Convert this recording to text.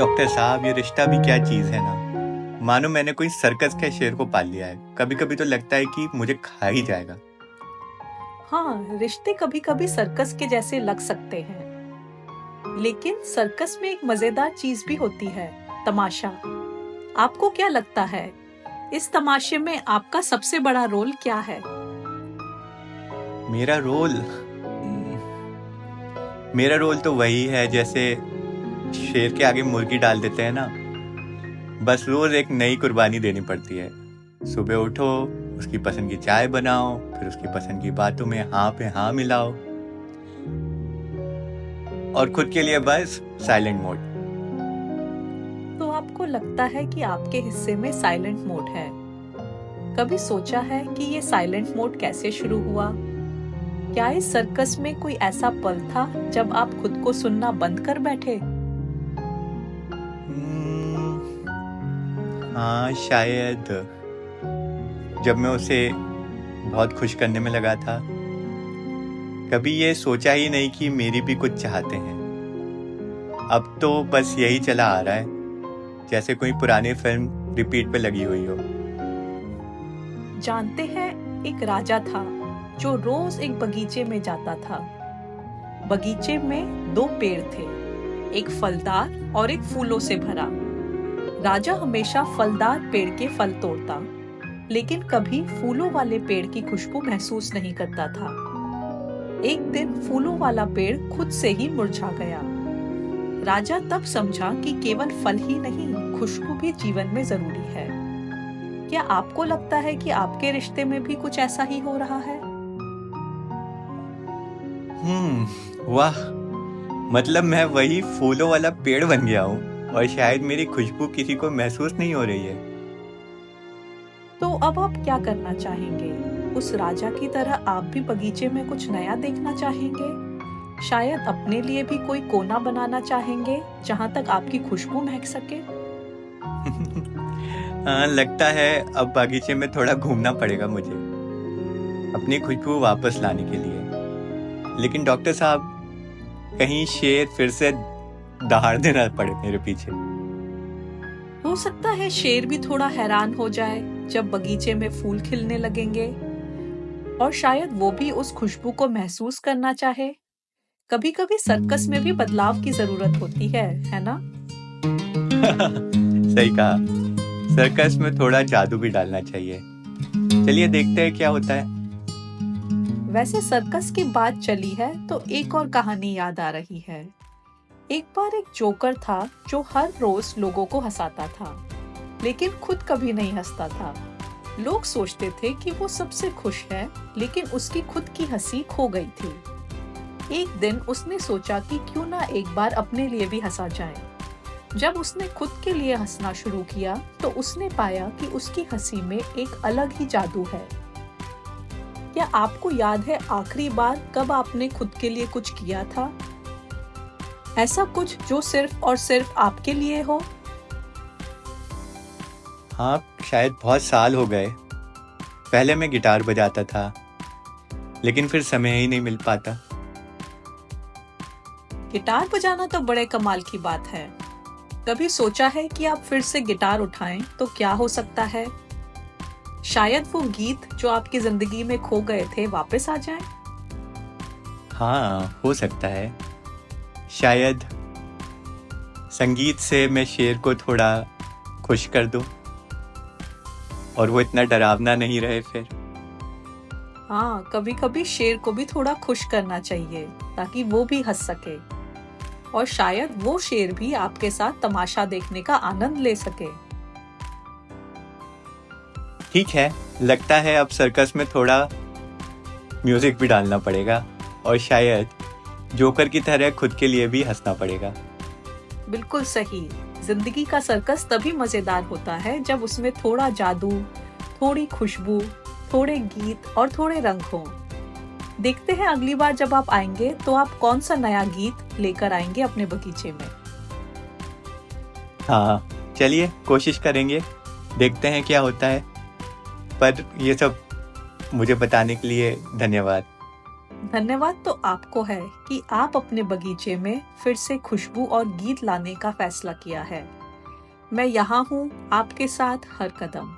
Doctor साहब, ये रिश्ता भी क्या चीज है ना। मानो मैंने कोई सर्कस के शेर को पाल लिया है। कभी कभी तो लगता है कि मुझे खा ही जाएगा। हाँ, रिश्ते कभी-कभी सर्कस के जैसे लग सकते हैं, लेकिन सर्कस में एक मजेदार चीज भी होती है, तमाशा। आपको क्या लगता है, इस तमाशे में आपका सबसे बड़ा रोल क्या है? मेरा रोल मेरा रोल तो वही है जैसे शेर के आगे मुर्गी डाल देते हैं ना। बस रोज एक नई कुर्बानी देनी पड़ती है। सुबह उठो, उसकी पसंद की चाय बनाओ, फिर उसकी पसंद की बातों में हाँ पे हाँ मिलाओ, और खुद के लिए बस साइलेंट मोड। तो आपको लगता है कि आपके हिस्से में साइलेंट मोड है। कभी सोचा है कि ये साइलेंट मोड कैसे शुरू हुआ? क्या इस सर्कस में कोई ऐसा पल था जब आप खुद को सुनना बंद कर बैठे? हाँ, शायद जब मैं उसे बहुत खुश करने में लगा था। कभी ये सोचा ही नहीं कि मेरी भी कुछ चाहते हैं। अब तो बस यही चला आ रहा है, जैसे कोई पुरानी फिल्म रिपीट पे लगी हुई हो। जानते हैं, एक राजा था जो रोज एक बगीचे में जाता था। बगीचे में दो पेड़ थे, एक फलदार और एक फूलों से भरा। राजा हमेशा फलदार पेड़ के फल तोड़ता, लेकिन कभी फूलों वाले पेड़ की खुशबू महसूस नहीं करता था। एक दिन फूलों वाला पेड़ खुद से ही मुरझा गया। राजा तब समझा कि केवल फल ही नहीं, खुशबू भी जीवन में जरूरी है। क्या आपको लगता है कि आपके रिश्ते में भी कुछ ऐसा ही हो रहा है? वाह, मतलब मैं वही फूलों वाला पेड़ बन गया हूँ और शायद मेरी खुशबू किसी को महसूस नहीं हो रही है। तो अब आप क्या करना चाहेंगे? उस राजा की तरह आप भी बगीचे में कुछ नया देखना चाहेंगे? शायद अपने लिए भी कोई कोना बनाना चाहेंगे जहाँ तक आपकी खुशबू महक सके? हाँ, लगता है अब बागीचे में थोड़ा घूमना पड़ेगा मुझे अपनी खुशबू वापस लाने के लिए। लेकिन डॉक्टर साहब, कहीं शेर फिर से दहाड़ देना पड़े मेरे पीछे। हो सकता है शेर भी थोड़ा हैरान हो जाए जब बगीचे में फूल खिलने लगेंगे, और शायद वो भी उस खुशबू को महसूस करना चाहे। कभी-कभी सर्कस में भी बदलाव की जरूरत होती है ना? सही कहा, सर्कस में थोड़ा जादू भी डालना चाहिए। चलिए देखते हैं क्या होता है। वैसे सर्कस की बात चली है तो एक और कहानी याद आ रही है। एक बार एक जोकर था जो हर रोज लोगों को हंसाता था, लेकिन खुद कभी नहीं हंसता था। लोग सोचते थे कि वो सबसे खुश है, लेकिन उसकी खुद की हंसी खो गई थी। एक दिन उसने सोचा कि क्यों ना एक बार अपने लिए भी हंसा जाए। जब उसने खुद के लिए हंसना शुरू किया तो उसने पाया कि उसकी हंसी में एक अलग ही जादू है। क्या आपको याद है आखिरी बार कब आपने खुद के लिए कुछ किया था? ऐसा कुछ जो सिर्फ और सिर्फ आपके लिए हो? हाँ, शायद बहुत साल हो गए। पहले मैं गिटार बजाता था, लेकिन फिर समय ही नहीं मिल पाता। गिटार बजाना तो बड़े कमाल की बात है। कभी सोचा है कि आप फिर से गिटार उठाएं तो क्या हो सकता है? शायद वो गीत जो आपकी जिंदगी में खो गए थे वापस आ जाएं? हाँ, हो सकता है। शायद संगीत से मैं शेर को थोड़ा खुश कर दूं और वो इतना डरावना नहीं रहे फिर। हाँ, कभी-कभी शेर को भी थोड़ा खुश करना चाहिए ताकि वो भी हंस सके, और शायद वो शेर भी आपके साथ तमाशा देखने का आनंद ले सके। ठीक है, लगता है अब सर्कस में थोड़ा म्यूजिक भी डालना पड़ेगा और शायद जोकर की तरह खुद के लिए भी हंसना पड़ेगा। बिल्कुल सही। जिंदगी का सर्कस तभी मजेदार होता है जब उसमें थोड़ा जादू, थोड़ी खुशबू, थोड़े गीत और थोड़े रंग हों। देखते हैं अगली बार जब आप आएंगे तो आप कौन सा नया गीत लेकर आएंगे अपने बगीचे में। हाँ, चलिए कोशिश करेंगे, देखते हैं क्या होता है। पर ये सब मुझे बताने के लिए धन्यवाद। धन्यवाद तो आपको है कि आप अपने बगीचे में फिर से खुशबू और गीत लाने का फैसला किया है। मैं यहाँ हूँ आपके साथ हर कदम।